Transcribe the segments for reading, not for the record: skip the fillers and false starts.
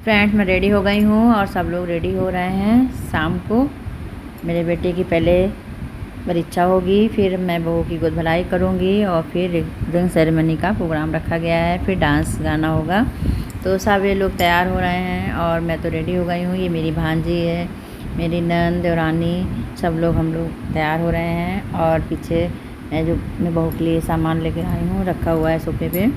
Friends, मैं ready हो गई हूँ और सब लोग रेडी हो रहे हैं। शाम को मेरे बेटे की पहले परीक्षा होगी, फिर मैं बहू की गोद भलाई करूँगी और फिर रिंग सेरेमनी का प्रोग्राम रखा गया है, फिर डांस गाना होगा। तो सब ये लोग तैयार हो रहे हैं और मैं तो रेडी हो गई हूँ। ये मेरी भांजी है, मेरी नंद देवरानी, सब लोग हम लोग तैयार हो रहे हैं। और पीछे मैं बहू के लिए सामान लेकर आई हूँ, रखा हुआ है सोफे पे।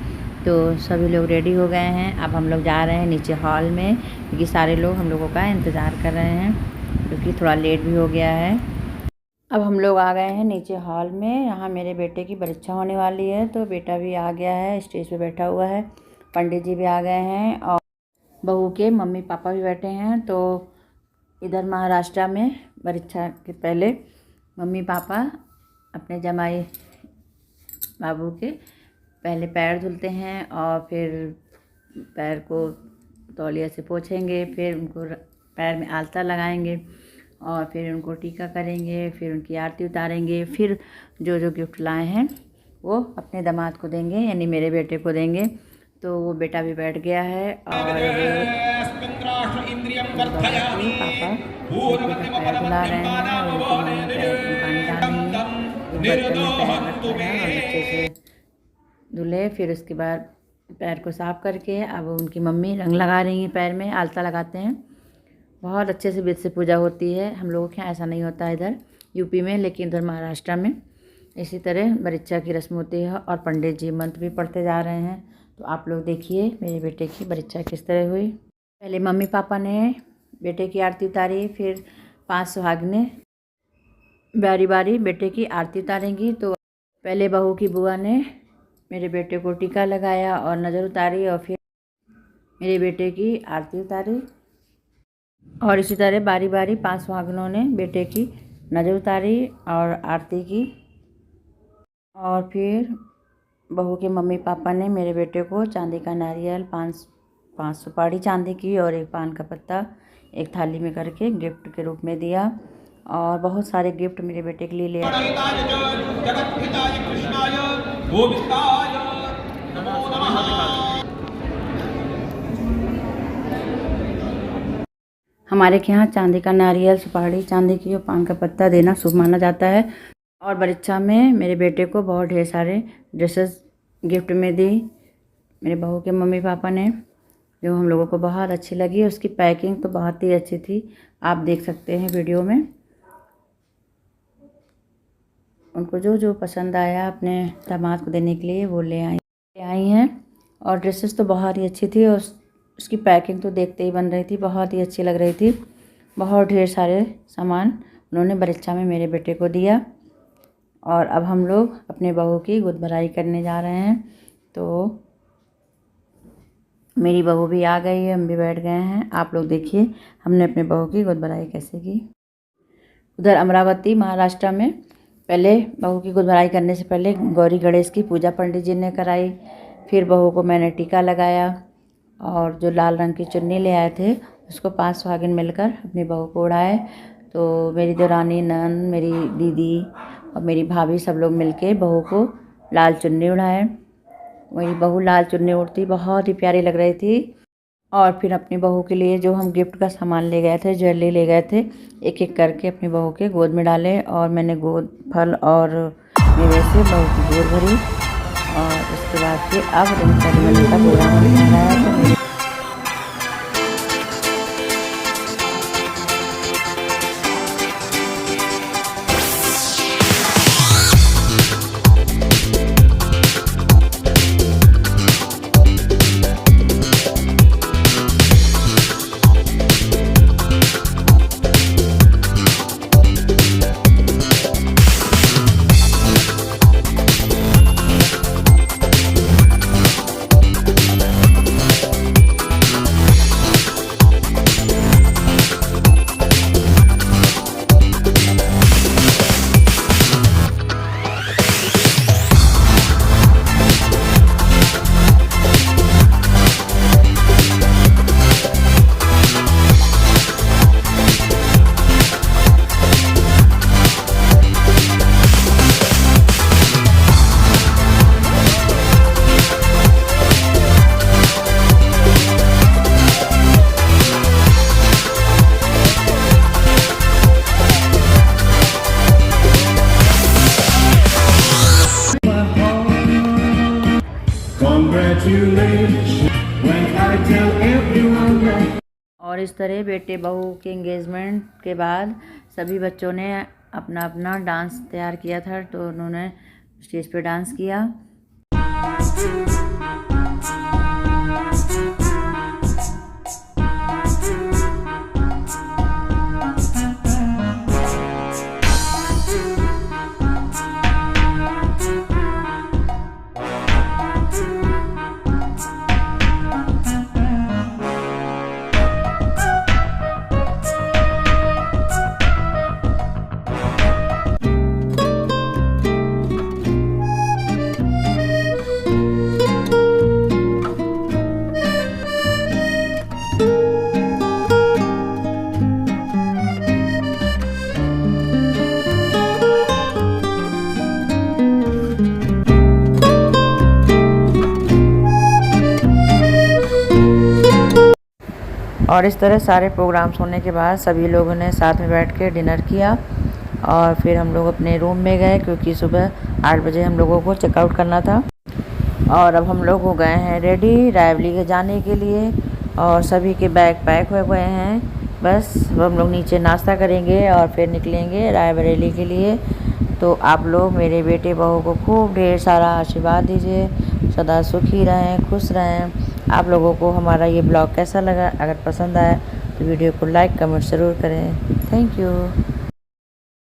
तो सभी लोग रेडी हो गए हैं। अब हम लोग जा रहे हैं नीचे हॉल में, क्योंकि सारे लोग हम लोगों का इंतज़ार कर रहे हैं, क्योंकि थोड़ा लेट भी हो गया है। अब हम लोग आ गए हैं नीचे हॉल में। यहाँ मेरे बेटे की परीक्षा होने वाली है, तो बेटा भी आ गया है, स्टेज पे बैठा हुआ है। पंडित जी भी आ गए हैं और बहू के मम्मी पापा भी बैठे हैं। तो इधर महाराष्ट्र में परीक्षा के पहले मम्मी पापा अपने जमाई बाबू के पहले पैर धुलते हैं और फिर पैर को तौलिया से पोंछेंगे, फिर उनको पैर में आलता लगाएंगे और फिर उनको टीका करेंगे, फिर उनकी आरती उतारेंगे। फिर जो जो गिफ्ट लाए हैं वो अपने दामाद को देंगे, यानी मेरे बेटे को देंगे। तो वो बेटा भी बैठ गया है और पापा पैर धुला रहे हैं और उनकी मम्मी पैर में पानी डाल रही है। बर्तन में पैर रखा है और अच्छे से धुले। फिर उसके बाद पैर को साफ़ करके अब उनकी मम्मी रंग लगा रही हैं, पैर में आलता लगाते हैं। बहुत अच्छे से विधि से पूजा होती है। हम लोगों के यहाँ ऐसा नहीं होता है इधर यूपी में, लेकिन इधर महाराष्ट्र में इसी तरह बरीक्षा की रस्म होती है और पंडित जी मंत्र भी पढ़ते जा रहे हैं। तो आप लोग देखिए मेरे बेटे की परीक्षा किस तरह हुई। पहले मम्मी पापा ने बेटे की आरती उतारी, फिर 5 सुहागिनें बारी बारी बेटे की आरती उतारेंगी। तो पहले बहू की बुआ ने मेरे बेटे को टीका लगाया और नज़र उतारी और फिर मेरे बेटे की आरती उतारी। और इसी तरह बारी बारी 5 सुहागिनों ने बेटे की नज़र उतारी और आरती की। और फिर बहू के मम्मी पापा ने मेरे बेटे को चांदी का नारियल, 5 सुपारी चांदी की और 1 पान का पत्ता एक थाली में करके गिफ्ट के रूप में दिया। और बहुत सारे गिफ्ट मेरे बेटे के लिए ले आए। हमारे के यहाँ चांदी का नारियल, सुपारी चांदी की और पान का पत्ता देना शुभ माना जाता है। और परीक्षा में मेरे बेटे को बहुत ढेर सारे ड्रेसेस गिफ्ट में दी मेरे बहू के मम्मी पापा ने, जो हम लोगों को बहुत अच्छी लगी। उसकी पैकिंग तो बहुत ही अच्छी थी, आप देख सकते हैं वीडियो में। उनको जो जो पसंद आया अपने दामाद को देने के लिए वो ले आई हैं। और ड्रेसेस तो बहुत ही अच्छी थी और उसकी पैकिंग तो देखते ही बन रही थी, बहुत ही अच्छी लग रही थी। बहुत ढेर सारे सामान उन्होंने परीक्षा में मेरे बेटे को दिया। और अब हम लोग अपने बहू की गोद भराई करने जा रहे हैं। तो मेरी बहू भी आ गई है, हम भी बैठ गए हैं। आप लोग देखिए हमने अपने बहू की गोद भराई कैसे की। उधर अमरावती महाराष्ट्र में पहले बहू की गोद भराई करने से पहले गौरी गणेश की पूजा पंडित जी ने कराई। फिर बहू को मैंने टीका लगाया और जो लाल रंग की चुन्नी ले आए थे उसको 5 सुहागिन मिलकर अपनी बहू को उड़ाए। तो मेरी देवरानी, नंद, मेरी दीदी और मेरी भाभी सब लोग मिलके बहू को लाल चुन्नी उड़ाए। मेरी बहू लाल चुन्नी उड़ती बहुत ही प्यारी लग रही थी। और फिर अपनी बहू के लिए जो हम गिफ्ट का सामान ले गए थे, ज्वेलरी ले गए थे, एक एक करके अपनी बहू के गोद में डाले। और मैंने गोद, फल और मेवे से बहू की गोद भरी। और उसके बाद फिर अब रिंग सेरेमनी का प्रोग्राम होने वाला है। तो और इस तरह बेटे बहू के एंगेजमेंट के बाद सभी बच्चों ने अपना अपना डांस तैयार किया था, तो उन्होंने स्टेज पे डांस किया। और इस तरह सारे प्रोग्राम्स होने के बाद सभी लोगों ने साथ में बैठ के डिनर किया और फिर हम लोग अपने रूम में गए, क्योंकि सुबह 8 बजे हम लोगों को चेकआउट करना था। और अब हम लोग हो गए हैं रेडी रायबरेली के जाने के लिए, और सभी के बैग पैक हुए हुए हैं। बस अब हम लोग नीचे नाश्ता करेंगे और फिर निकलेंगे रायबरेली के लिए। तो आप लोग मेरे बेटे बहू को खूब ढेर सारा आशीर्वाद दीजिए, सदा सुखी रहें, खुश रहें। आप लोगों को हमारा ये ब्लॉग कैसा लगा? अगर पसंद आया तो वीडियो को लाइक कमेंट ज़रूर करें। Thank you.